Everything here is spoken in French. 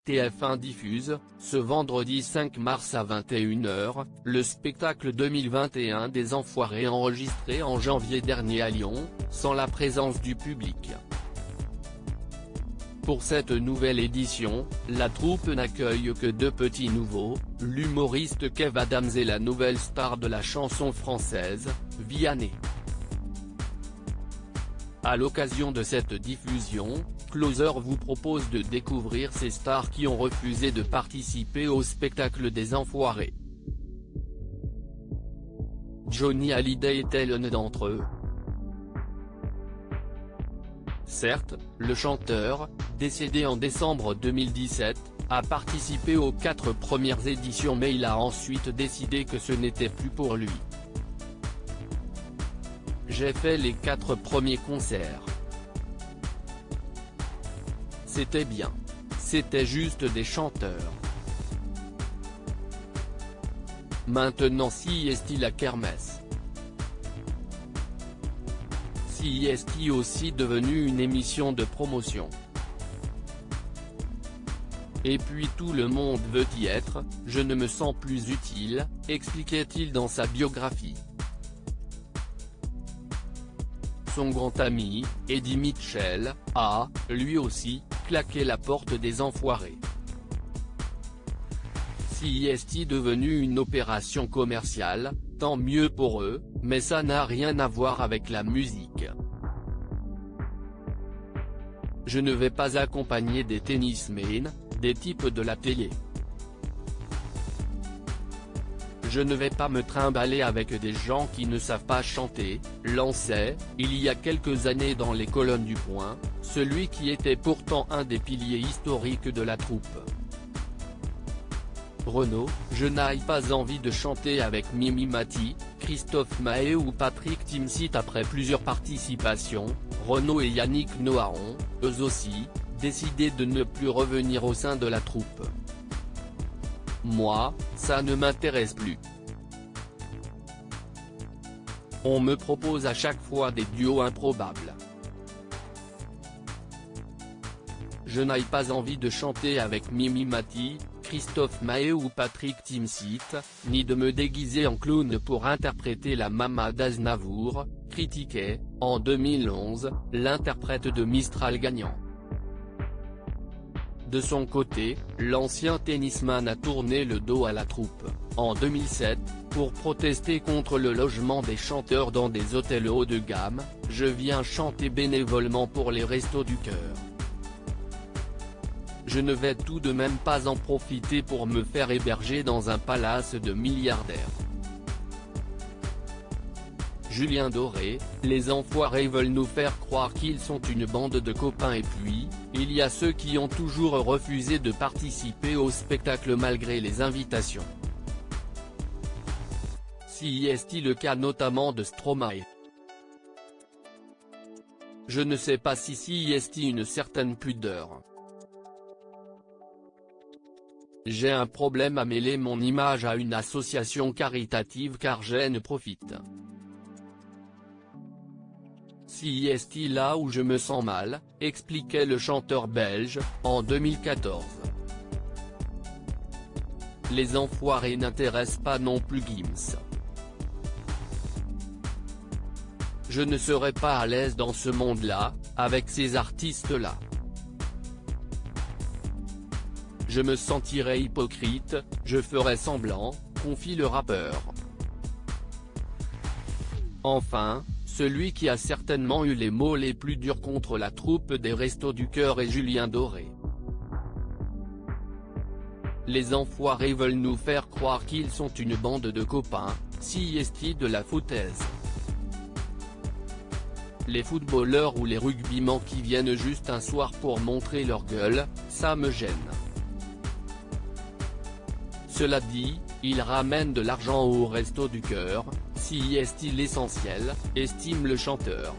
TF1 diffuse, ce vendredi 5 mars à 21h, le spectacle 2021 des Enfoirés enregistré en janvier dernier à Lyon, sans la présence du public. Pour cette nouvelle édition, la troupe n'accueille que deux petits nouveaux, l'humoriste Kev Adams et la nouvelle star de la chanson française, Vianney. À l'occasion de cette diffusion, Closer vous propose de découvrir ces stars qui ont refusé de participer au spectacle des Enfoirés. Johnny Hallyday est l'un d'entre eux. Certes, le chanteur, décédé en décembre 2017, a participé aux 4 premières éditions mais il a ensuite décidé que ce n'était plus pour lui. J'ai fait les 4 premiers concerts. C'était bien. C'était juste des chanteurs. Maintenant si est-il la kermesse. Si est-il aussi devenu une émission de promotion. Et puis tout le monde veut y être, je ne me sens plus utile, expliquait-il dans sa biographie. Son grand ami, Eddie Mitchell, a, lui aussi, claqué la porte des Enfoirés. Si est devenu une opération commerciale, tant mieux pour eux, mais ça n'a rien à voir avec la musique. Je ne vais pas accompagner des tennismen, des types de la télé. Je ne vais pas me trimballer avec des gens qui ne savent pas chanter, lançait, il y a quelques années dans les colonnes du Point, celui qui était pourtant un des piliers historiques de la troupe. Renaud, je n'ai pas envie de chanter avec Mimi Mati, Christophe Maé ou Patrick Timsit. Après plusieurs participations, Renaud et Yannick Noah ont, eux aussi, décidé de ne plus revenir au sein de la troupe. Moi, ça ne m'intéresse plus. On me propose à chaque fois des duos improbables. Je n'ai pas envie de chanter avec Mimi Mati, Christophe Maé ou Patrick Timsit, ni de me déguiser en clown pour interpréter la Mama d'Aznavour, critiquait, en 2011, l'interprète de Mistral gagnant. De son côté, l'ancien tennisman a tourné le dos à la troupe, en 2007, pour protester contre le logement des chanteurs dans des hôtels haut de gamme. Je viens chanter bénévolement pour les Restos du Cœur. Je ne vais tout de même pas en profiter pour me faire héberger dans un palace de milliardaires. Julien Doré, les Enfoirés veulent nous faire croire qu'ils sont une bande de copains et puis, il y a ceux qui ont toujours refusé de participer au spectacle malgré les invitations. Si est-il le cas notamment de Stromae. Je ne sais pas si est-il une certaine pudeur. J'ai un problème à mêler mon image à une association caritative car j'en profite. Si est-il là où je me sens mal, expliquait le chanteur belge, en 2014. Les Enfoirés n'intéressent pas non plus Gims. Je ne serai pas à l'aise dans ce monde-là, avec ces artistes-là. Je me sentirais hypocrite, je ferais semblant, confie le rappeur. Enfin, celui qui a certainement eu les mots les plus durs contre la troupe des Restos du Cœur est Julien Doré. Les Enfoirés veulent nous faire croire qu'ils sont une bande de copains, si est-il de la foutaise. Les footballeurs ou les rugbymen qui viennent juste un soir pour montrer leur gueule, ça me gêne. Cela dit, ils ramènent de l'argent au Resto du Cœur, si est-il l'essentiel, estime le chanteur.